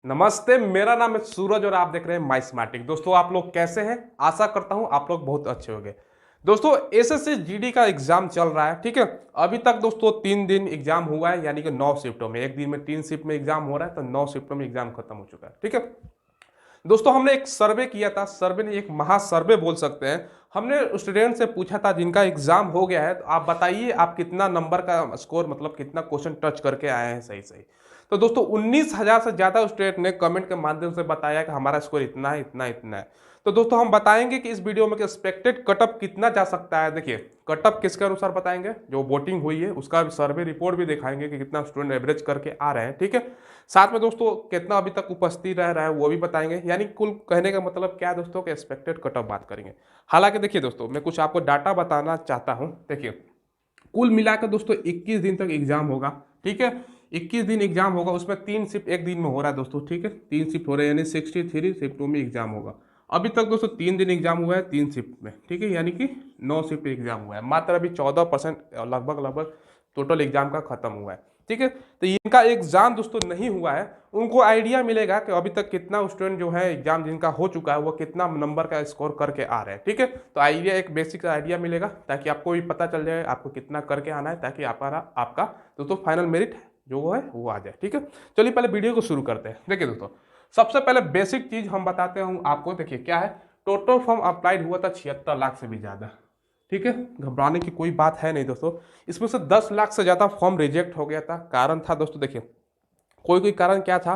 नमस्ते, मेरा नाम है सूरज और आप देख रहे हैं माई स्मार्टिक। दोस्तों, आप लोग कैसे हैं? आशा करता हूं आप लोग बहुत अच्छे होंगे। दोस्तों, एसएससी जीडी का एग्जाम चल रहा है, ठीक है। अभी तक दोस्तों 3 दिन एग्जाम हुआ है, यानी कि 9 शिफ्टों में, एक दिन में 3 शिफ्ट में एग्जाम हो रहा है, तो 9 शिफ्टों में एग्जाम खत्म हो चुका है, ठीक है। दोस्तों, हमने एक सर्वे किया था, सर्वे ने एक महा सर्वे बोल सकते हैं। हमने स्टूडेंट से पूछा था जिनका एग्जाम हो गया है, तो आप बताइए आप कितना नंबर का स्कोर, मतलब कितना क्वेश्चन टच करके आए हैं सही सही। तो दोस्तों 19,000 से ज्यादा स्टूडेंट ने कमेंट के माध्यम से बताया कि हमारा स्कोर इतना है, इतना इतना है। तो दोस्तों हम बताएंगे कि इस वीडियो में कि एक्सपेक्टेड कटअप कितना जा सकता है। देखिए, कटअप किसके अनुसार बताएंगे, जो वोटिंग हुई है उसका सर्वे रिपोर्ट भी दिखाएंगे कि कितना स्टूडेंट एवरेज करके आ रहे हैं, ठीक है। साथ में दोस्तों कितना अभी तक उपस्थित रह रहा है वो भी बताएंगे। यानी कुल कहने का मतलब क्या है दोस्तों, कि एक्सपेक्टेड कटअप बात करेंगे। हालांकि देखिए दोस्तों, मैं कुछ आपको डाटा बताना चाहता हूं। देखिए, कुल मिलाकर दोस्तों 21 दिन तक एग्जाम होगा, ठीक है। 21 दिन एग्जाम होगा, उसमें 3 शिफ्ट एक दिन में हो रहा है दोस्तों, ठीक है। 3 शिफ्ट हो रहे हैं, यानी 63 शिफ्टों में एग्जाम होगा। अभी तक दोस्तों 3 दिन एग्जाम हुआ है 3 शिफ्ट में, ठीक है, यानी कि 9 शिफ्ट एग्जाम हुआ है। मात्र अभी 14% लगभग लगभग टोटल एग्जाम का खत्म हुआ है, ठीक है। तो इनका एग्जाम दोस्तों नहीं हुआ है, उनको आइडिया मिलेगा कि अभी तक कितना स्टूडेंट जो है एग्जाम जिनका हो चुका है वो कितना नंबर का स्कोर करके आ रहे हैं, ठीक है। तो आइडिया, एक बेसिक आइडिया मिलेगा, ताकि आपको भी पता चल जाए आपको कितना करके आना है, ताकि आपका दोस्तों फाइनल मेरिट जो है वो आ जाए, ठीक है। चलिए पहले वीडियो को शुरू करते हैं। देखिए दोस्तों, सबसे पहले बेसिक चीज हम बताते हैं आपको। देखिए क्या है, टोटल फॉर्म अप्लाइड हुआ था 76 लाख से भी ज्यादा, ठीक है। घबराने की कोई बात है नहीं दोस्तों। इसमें से 10 लाख से ज्यादा फॉर्म रिजेक्ट हो गया था। कारण था दोस्तों, देखिए कोई कोई कारण क्या था,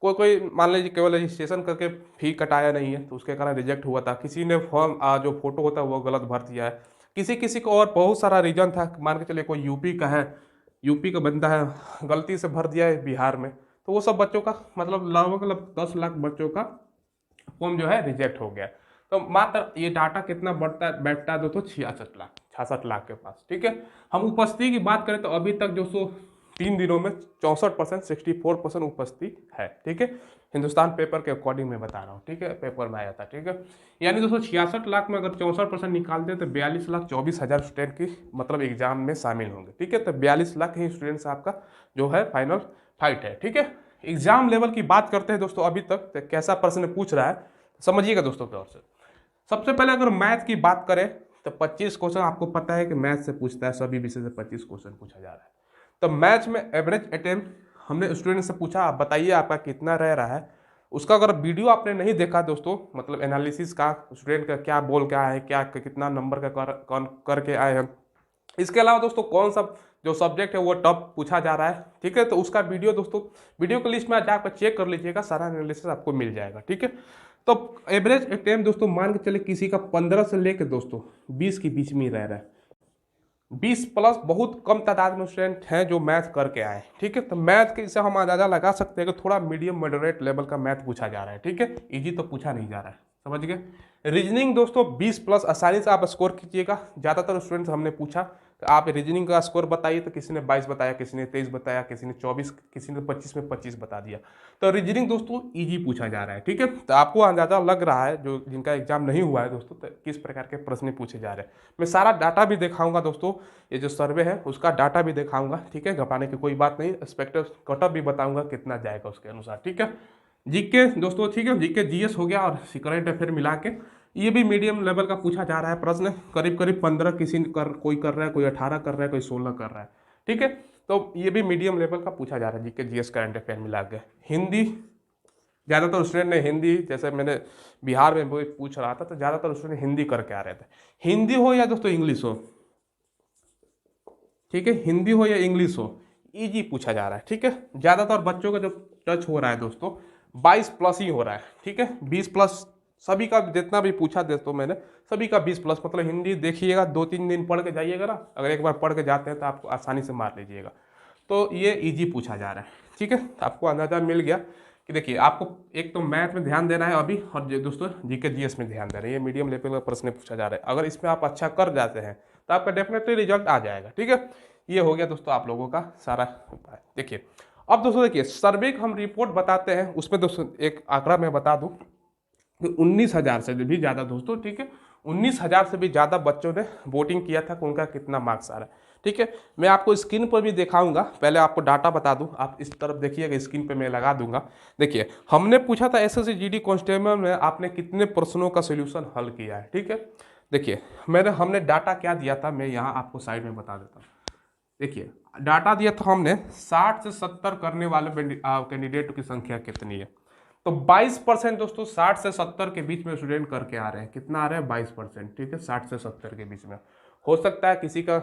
कोई कोई मान लीजिए केवल रजिस्ट्रेशन करके फी कटाया नहीं है तो उसके कारण रिजेक्ट हुआ था। किसी ने फॉर्म जो फोटो होता है वो गलत भर दिया है। किसी किसी को और बहुत सारा रीजन था। मान के चलिए कोई यूपी का है, यूपी का बंदा है, गलती से भर दिया है बिहार में, तो वो सब बच्चों का मतलब लगभग 10 लाख बच्चों का फॉर्म जो है रिजेक्ट हो गया। तो मात्र ये डाटा कितना बढ़ता है, बैठता है दोस्तों 66 लाख के पास, ठीक है। हम उपस्थिति की बात करें तो अभी तक दोस्तों 3 दिनों में 64%, 64% उपस्थिति है, ठीक है। हिंदुस्तान पेपर के अकॉर्डिंग मैं बता रहा हूँ, ठीक है, पेपर में आया था, ठीक है। यानी दोस्तों 66 लाख में अगर 64% निकालते हैं तो 42,24,000 स्टूडेंट की मतलब एग्जाम में शामिल होंगे, ठीक है। तो 42 लाख ही स्टूडेंट्स आपका जो है फाइनल फाइट है, ठीक है। एग्जाम लेवल की बात करते हैं दोस्तों, अभी तक तो कैसा प्रश्न पूछ रहा है समझिएगा दोस्तों गौर से। सबसे पहले अगर मैथ की बात करें तो 25 क्वेश्चन आपको पता है कि मैथ से पूछता है, सभी विषय से 25 क्वेश्चन पूछा जा रहा है। तो मैथ में एवरेज अटेम्प्ट हमने स्टूडेंट से पूछा, आप बताइए आपका कितना रह रहा है। उसका अगर वीडियो आपने नहीं देखा दोस्तों, मतलब एनालिसिस का, स्टूडेंट का क्या बोल के आया है, क्या कितना नंबर का करके आए हैं। इसके अलावा दोस्तों कौन सा जो सब्जेक्ट है वो टॉप पूछा जा रहा है, ठीक है। तो उसका वीडियो दोस्तों, वीडियो की लिस्ट में जाकर चेक कर लीजिएगा, सारा एनालिसिस आपको मिल जाएगा, ठीक है। तो एवरेज अटेम्प्ट दोस्तों मान के चले किसी का 15 से लेकर दोस्तों 20 के बीच में ही रह रहा है। 20 प्लस बहुत कम तादाद में स्टूडेंट हैं जो मैथ करके आए, ठीक है। तो मैथ के इससे हम अंदाजा लगा सकते हैं कि थोड़ा मीडियम मॉडरेट लेवल का मैथ पूछा जा रहा है, ठीक है। इजी तो पूछा नहीं जा रहा है, समझ गए। रीजनिंग दोस्तों 20 प्लस आसानी से आप स्कोर कीजिएगा। ज़्यादातर स्टूडेंट्स हमने पूछा कि आप रीजनिंग का स्कोर बताइए, तो किसी ने 22 बताया, किसी ने 23 बताया, किसी ने 24, किसी ने 25 में 25 बता दिया। तो रीजनिंग दोस्तों इजी पूछा जा रहा है, ठीक है। तो आपको अंदाजा लग रहा है जो जिनका एग्जाम नहीं हुआ है दोस्तों, तो किस प्रकार के प्रश्न पूछे जा रहे हैं। मैं सारा डाटा भी दिखाऊंगा दोस्तों, ये जो सर्वे है उसका डाटा भी दिखाऊंगा, ठीक है। घबराने की कोई बात नहीं। एक्सपेक्टेड कटअप भी बताऊंगा कितना जाएगा उसके अनुसार, ठीक है। जीके दोस्तों, ठीक है, जीके जीएस हो गया और करंट अफेयर मिला के ये भी मीडियम लेवल का पूछा जा रहा है प्रश्न। करीब करीब 15 कोई कर रहा है, कोई 18 कर रहा है, कोई 16 कर रहा है, ठीक है। तो ये भी मीडियम लेवल का पूछा जा रहा है, जीके जीएस करंट अफेयर मिला के। हिंदी ज़्यादातर स्टूडेंट ने हिंदी, जैसे मैंने बिहार में वो पूछ रहा था तो ज़्यादातर स्टूडेंट हिंदी करके आ रहे थे। हिंदी हो या दोस्तों इंग्लिश हो, ठीक है, हिंदी हो या इंग्लिश हो, इजी पूछा जा रहा है, ठीक है। ज़्यादातर बच्चों का जो टच हो रहा है दोस्तों 22 प्लस ही हो रहा है, ठीक है। 20 प्लस सभी का जितना भी पूछा दोस्तों मैंने, सभी का 20 प्लस। मतलब हिंदी देखिएगा, 2-3 दिन पढ़ के जाइएगा ना, अगर एक बार पढ़ के जाते हैं तो आपको आसानी से मार लीजिएगा। तो ये इजी पूछा जा रहा है, ठीक है। तो आपको अंदाजा मिल गया कि देखिए आपको एक तो मैथ में ध्यान देना है अभी, और दोस्तों जीके जीएस में ध्यान देना है। ये मीडियम लेवल का प्रश्न पूछा जा रहा है, अगर इसमें आप अच्छा कर जाते हैं तो आपका डेफिनेटली रिजल्ट आ जाएगा, ठीक है। ये हो गया दोस्तों आप लोगों का सारा उपाय। देखिए अब दोस्तों, देखिए सर्वे का हम रिपोर्ट बताते हैं, उसमें दोस्तों एक आंकड़ा मैं बता दूं कि 19,000 से भी ज़्यादा दोस्तों, ठीक है, 19,000 से भी ज़्यादा बच्चों ने वोटिंग किया था कि उनका कितना मार्क्स आ रहा है। ठीक है। मैं आपको स्क्रीन पर भी दिखाऊंगा, पहले आपको डाटा बता दूं, आप इस तरफ देखिएगा, स्क्रीन पे मैं लगा दूंगा। देखिए हमने पूछा था एसएससी जीडी कांस्टेबल में आपने कितने प्रश्नों का सोल्यूशन हल किया है, ठीक है। देखिए हमने डाटा क्या दिया था, मैं यहाँ आपको साइड में बता देता हूँ। देखिए डाटा दिया था हमने 60 से 70 करने वाले कैंडिडेट की संख्या कितनी है, तो 22% दोस्तों 60 से 70 के बीच में स्टूडेंट करके आ रहे हैं। कितना आ रहे हैं? 22%, ठीक है, 60 से 70 के बीच में। हो सकता है किसी का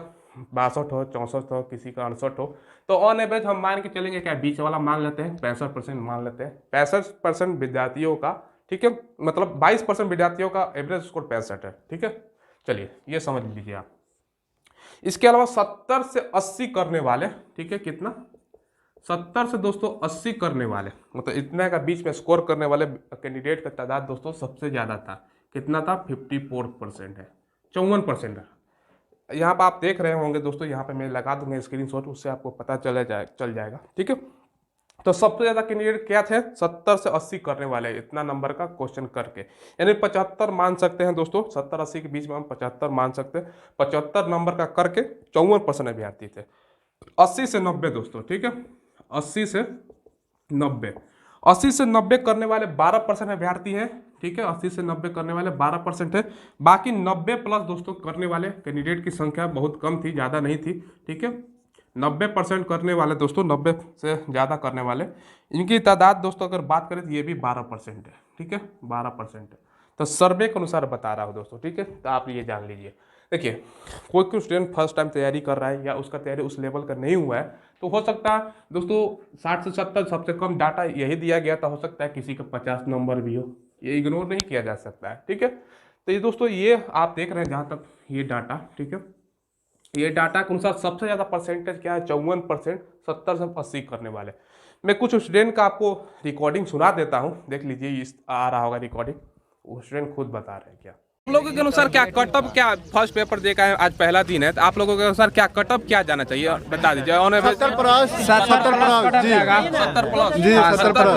62 हो, 64 हो, किसी का 68 हो, तो ऑन एवरेज हम मान के चलेंगे, क्या बीच वाला मान लेते हैं, 65% मान लेते हैं। 65% विद्यार्थियों का, ठीक है, मतलब 22% विद्यार्थियों का एवरेज स्कोर 65 है, ठीक है। चलिए ये समझ लीजिए आप। इसके अलावा 70 से 80 करने वाले, ठीक है, कितना, 70 से दोस्तों 80 करने वाले, मतलब इतने का बीच में स्कोर करने वाले कैंडिडेट का तादाद दोस्तों सबसे ज़्यादा था। कितना था? 54% है, 54% है। यहाँ पर आप देख रहे होंगे दोस्तों, यहाँ पे मैं लगा दूंगा स्क्रीनशॉट, उससे आपको पता चल जाएगा, ठीक है। तो सबसे ज़्यादा कैंडिडेट क्या थे? 70 से 80 करने वाले, इतना नंबर का क्वेश्चन करके, यानी 75 मान सकते हैं दोस्तों, 70-80 के बीच में हम 75 मान सकते हैं। 75 नंबर का करके 54% अभ्यर्थी थे। 80 से 90 दोस्तों, ठीक है, 80 से 90, 80 से 90 करने वाले 12% अभ्यर्थी हैं, ठीक है। 80 से 90 करने वाले 12% है। बाकी 90 प्लस दोस्तों करने वाले कैंडिडेट की संख्या बहुत कम थी, ज़्यादा नहीं थी, ठीक है। 90% करने वाले दोस्तों, 90 से ज़्यादा करने वाले, इनकी तादाद दोस्तों अगर बात करें तो ये भी 12% है, ठीक है, 12% है। तो सर्वे के अनुसार बता रहा हूँ दोस्तों, ठीक है, तो आप ये जान लीजिए। देखिए कोई स्टूडेंट फर्स्ट टाइम तैयारी कर रहा है या उसका तैयारी उस लेवल का नहीं हुआ है, तो हो सकता है दोस्तों 60 से 70 सबसे कम डाटा यही दिया गया था, हो सकता है किसी का 50 नंबर भी हो, ये इग्नोर नहीं किया जा सकता है, ठीक है। तो ये दोस्तों ये आप देख रहे हैं जहाँ तक ये डाटा, ठीक है, ये डाटा के अनुसार सबसे ज़्यादा परसेंटेज क्या है? 54%, 70 से 80 करने वाले। मैं कुछ स्टूडेंट का आपको रिकॉर्डिंग सुना देता हूँ, देख लीजिए, इस आ रहा होगा रिकॉर्डिंग, वो स्टूडेंट खुद बता रहे हैं क्या आप लोगों के अनुसार क्या कटअप, क्या फर्स्ट पेपर देखा है, आज पहला दिन है, तो आप लोगों के अनुसार क्या कटअप क्या जाना चाहिए, बता दीजिए। 70 प्लस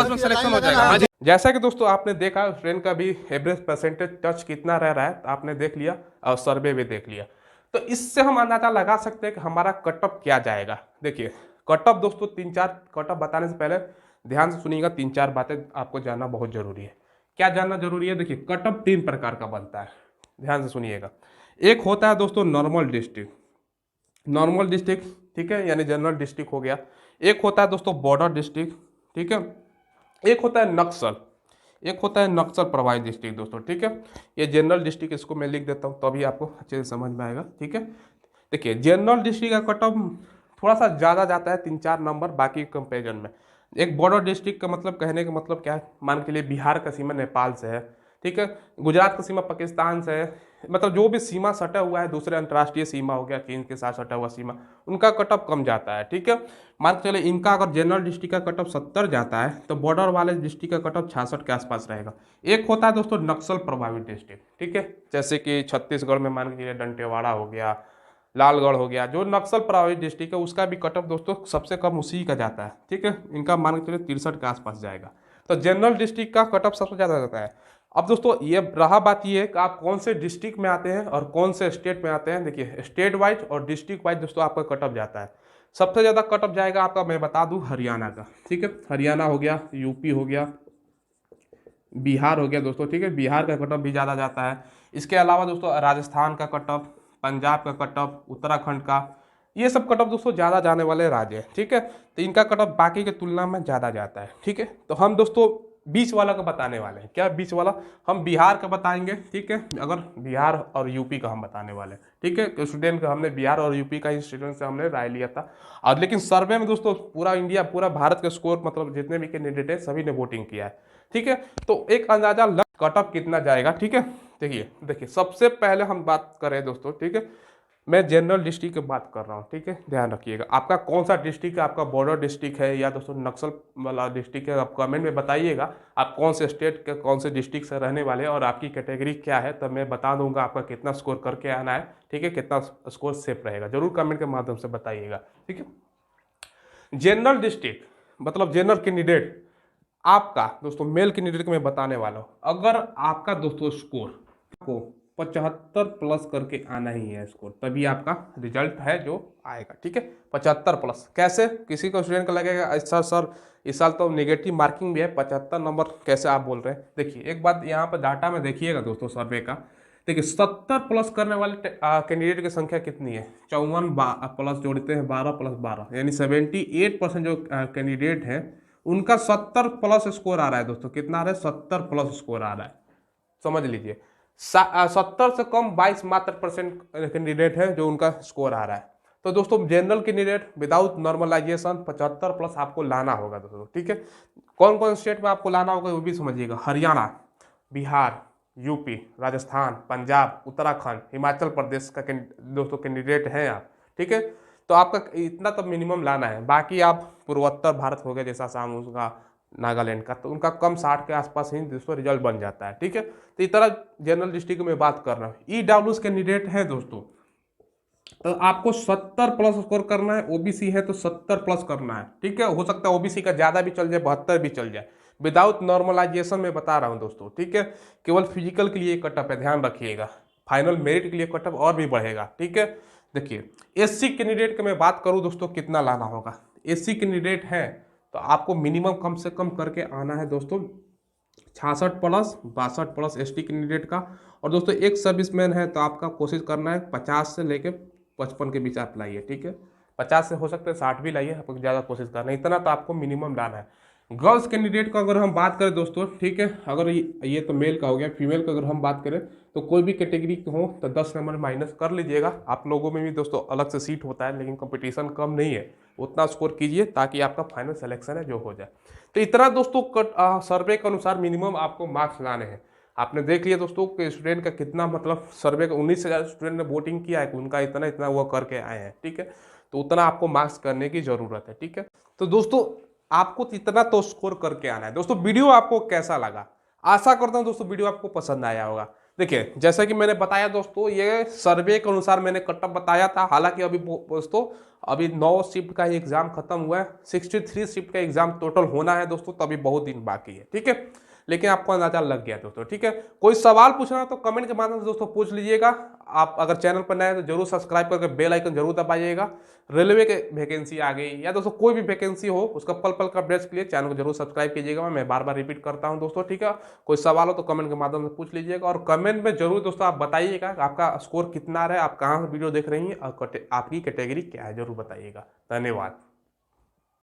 में सिलेक्शन हो जाएगा। जैसा कि दोस्तों आपने देखा स्टूडेंट का भी एवरेज परसेंटेज टच कितना रह रहा है, तो आपने देख लिया और सर्वे भी देख लिया, तो इससे हम अंदाजा लगा सकते हैं कि हमारा कटअप क्या जाएगा। देखिए कटअप दोस्तों 3-4 कटअप बताने से पहले ध्यान से सुनिएगा, 3-4 बातें आपको जानना बहुत जरूरी है। क्या जानना जरूरी है? देखिए कटअप 3 प्रकार का बनता है, ध्यान से सुनिएगा। एक होता है दोस्तों नॉर्मल डिस्ट्रिक्ट, नॉर्मल डिस्ट्रिक्ट, ठीक है, यानी जनरल डिस्ट्रिक्ट हो गया। एक होता है दोस्तों बॉर्डर डिस्ट्रिक्ट, ठीक है। एक होता है नक्सल, एक होता है नक्सल प्रभावित डिस्ट्रिक्ट दोस्तों, ठीक है। ये जनरल डिस्ट्रिक्ट, इसको मैं लिख देता हूँ तो अभी आपको अच्छे से समझ में आएगा, ठीक है। देखिए जनरल डिस्ट्रिक्ट का कट ऑफ थोड़ा सा ज़्यादा जाता है, 3-4 नंबर बाकी कंपेरिजन में। एक बॉर्डर डिस्ट्रिक्ट का मतलब, कहने का मतलब क्या है, मान के लिए बिहार का सीमा नेपाल से है, ठीक है, गुजरात का सीमा पाकिस्तान से है, मतलब जो भी सीमा सटा हुआ है, दूसरे अंतर्राष्ट्रीय सीमा हो गया, चीन के साथ सटा हुआ सीमा, उनका कट ऑफ कम जाता है, ठीक है। मान के चले इनका अगर जनरल डिस्ट्रिक्ट का कट ऑफ 70 जाता है, तो बॉर्डर वाले डिस्ट्रिक्ट का कट ऑफ 66 के आसपास रहेगा। एक होता है दोस्तों नक्सल प्रभावित डिस्ट्रिक्ट, ठीक है, जैसे कि छत्तीसगढ़ में मान के चलिए दंतेवाड़ा हो गया, लालगढ़ हो गया, जो नक्सल प्रभावित डिस्ट्रिक्ट है उसका भी कट ऑफ दोस्तों सबसे कम उसी का जाता है, ठीक है, इनका मान के चलिए 63 के आसपास जाएगा। तो जनरल डिस्ट्रिक्ट का कट ऑफ सबसे ज़्यादा जाता है। अब दोस्तों ये रहा बात ये है कि आप कौन से डिस्ट्रिक्ट में आते हैं और कौन से स्टेट में आते हैं। देखिए स्टेट वाइज और डिस्ट्रिक्ट वाइज दोस्तों आपका कट ऑफ जाता है। सबसे ज़्यादा कट ऑफ जाएगा आपका, मैं बता दूं, हरियाणा का, ठीक है, हरियाणा हो गया, यूपी हो गया, बिहार हो गया दोस्तों, ठीक है, बिहार का कट ऑफ भी ज़्यादा जाता है। इसके अलावा दोस्तों राजस्थान का कट ऑफ, पंजाब का कट ऑफ, उत्तराखंड का, ये सब कट ऑफ दोस्तों ज़्यादा जाने वाले राज्य हैं, ठीक है। तो इनका कट ऑफ बाकी के तुलना में ज़्यादा जाता है, ठीक है। तो हम दोस्तों बीच वाला का बताने वाले हैं। क्या बीच वाला? हम बिहार का बताएंगे, ठीक है, अगर बिहार और यूपी का हम बताने वाले हैं, ठीक है। स्टूडेंट का हमने बिहार और यूपी का ही स्टूडेंट से हमने राय लिया था, और लेकिन सर्वे में दोस्तों पूरा इंडिया, पूरा भारत का स्कोर, मतलब जितने भी कैंडिडेट है सभी ने वोटिंग किया है, ठीक है। तो एक अंदाजा लग कट ऑफ कितना जाएगा, ठीक है। देखिए सबसे पहले हम बात करें दोस्तों, ठीक है, मैं जनरल डिस्ट्रिक्ट की बात कर रहा हूँ, ठीक है, ध्यान रखिएगा। आपका कौन सा डिस्ट्रिक्ट है, आपका बॉर्डर डिस्ट्रिक्ट है या दोस्तों नक्सल वाला डिस्ट्रिक्ट है, आप कमेंट में बताइएगा आप कौन से स्टेट के, कौन से डिस्ट्रिक्ट से रहने वाले हैं और आपकी कैटेगरी क्या है, तब मैं बता दूंगा आपका कितना स्कोर करके आना है, ठीक है, कितना स्कोर सेफ रहेगा, जरूर कमेंट के माध्यम से बताइएगा, ठीक है। जनरल डिस्ट्रिक्ट मतलब जनरल कैंडिडेट आपका दोस्तों, मेल कैंडिडेट को मैं बताने वाला हूँ। अगर आपका दोस्तों स्कोर को 75 प्लस करके आना ही है स्कोर, तभी आपका रिजल्ट है जो आएगा। ठीक है, 75 प्लस। कैसे? किसी को स्टूडेंट को लगेगा अच्छा सर इस साल तो नेगेटिव मार्किंग भी है, 75 नंबर कैसे आप बोल रहे हैं? देखिए एक बात यहाँ पर डाटा में देखिएगा दोस्तों सर्वे का। देखिए 70 प्लस करने वाले कैंडिडेट की संख्या कितनी है? 54 प्लस जोड़ते हैं 12 प्लस 12 यानी 78% जो कैंडिडेट है उनका 70 प्लस स्कोर आ रहा है दोस्तों। कितना आ रहा है? 70 प्लस स्कोर आ रहा है, समझ लीजिए। 70 से कम 22 मात्र परसेंट कैंडिडेट है जो उनका स्कोर आ रहा है। तो दोस्तों general candidate without normalization 75 plus आपको लाना होगा दोस्तों। ठीक है, कौन कौन स्टेट में आपको लाना होगा वो भी समझिएगा। हरियाणा, बिहार, यूपी, राजस्थान, पंजाब, उत्तराखंड, हिमाचल प्रदेश का दोस्तों कैंडिडेट हैं आप। ठीक है, तो आपका इतना तो मिनिमम लाना है। बाकी आप पूर्वोत्तर भारत हो गया जैसा आसाम उसका, नागालैंड का, तो उनका कम 60 के आसपास ही दोस्तों रिजल्ट बन जाता है। ठीक है, तो इस तरह जनरल डिस्ट्रिक्ट में बात कर रहा हूँ। ईडब्ल्यूएस कैंडिडेट है दोस्तों तो आपको 70 प्लस स्कोर करना है। ओबीसी है तो 70 प्लस करना है। ठीक है, हो सकता है ओबीसी का ज्यादा भी चल जाए, 72 भी चल जाए, विदाउट नॉर्मलाइजेशन में बता रहा हूं दोस्तों। ठीक है, केवल फिजिकल के लिए कटअप है, ध्यान रखिएगा। फाइनल मेरिट के लिए कटअप और भी बढ़ेगा। ठीक है, देखिए एससी कैंडिडेट की मैं बात करूं दोस्तों कितना लाना होगा। एससी कैंडिडेट है तो आपको मिनिमम कम से कम करके आना है दोस्तों 66 प्लस 62 प्लस एसटी कैंडिडेट का। और दोस्तों एक सर्विसमैन है तो आपका कोशिश करना है 50 से लेके 55 के बीच आप लाइए। ठीक है, 50 से हो सकता है 60 भी लाइए, आपको ज़्यादा कोशिश करना है, इतना तो आपको मिनिमम लाना है। गर्ल्स कैंडिडेट का अगर हम बात करें दोस्तों, ठीक है, अगर ये तो मेल का हो गया, फीमेल का अगर हम बात करें तो कोई भी कैटेगरी हो तो 10 नंबर माइनस कर लीजिएगा। आप लोगों में भी दोस्तों अलग से सीट होता है लेकिन कंपटीशन कम नहीं है, उतना स्कोर कीजिए ताकि आपका फाइनल सिलेक्शन है जो हो जाए। तो इतना दोस्तों सर्वे के अनुसार मिनिमम आपको मार्क्स लाने हैं। आपने देख लिया दोस्तों कि स्टूडेंट का कितना, मतलब सर्वे का 19,000 स्टूडेंट ने वोटिंग किया है, उनका इतना इतना वो करके आए हैं। ठीक है, तो उतना आपको मार्क्स करने की जरूरत है। ठीक है, तो दोस्तों आपको इतना तो स्कोर करके आना है। दोस्तों वीडियो आपको कैसा लगा? आशा करता हूं दोस्तों वीडियो आपको पसंद आया होगा। देखिए जैसा कि मैंने बताया दोस्तों, ये सर्वे के अनुसार मैंने कटअप बताया था। हालांकि अभी दोस्तों अभी 9 शिफ्ट का ही एग्जाम खत्म हुआ है, 63 शिफ्ट का एग्जाम टोटल होना है दोस्तों, तो अभी बहुत दिन बाकी है। ठीक है, लेकिन आपको अंदाजा लग गया दोस्तों। ठीक है, कोई सवाल पूछना तो कमेंट के माध्यम से दोस्तों पूछ लीजिएगा। आप अगर चैनल पर नए हैं तो जरूर सब्सक्राइब करके बेल आइकन जरूर दबाइएगा। रेलवे के वैकेंसी आ गई या दोस्तों कोई भी वैकेंसी हो उसका पल पल का अपडेट्स के लिए चैनल को जरूर सब्सक्राइब कीजिएगा। मैं बार बार रिपीट करता हूं दोस्तों। ठीक है, कोई सवाल हो तो कमेंट के माध्यम से पूछ लीजिएगा और कमेंट में जरूर दोस्तों आप बताइएगा आपका स्कोर कितना रहा है, आप कहाँ से वीडियो देख रही हैं और आपकी कैटेगरी क्या है, जरूर बताइएगा। धन्यवाद।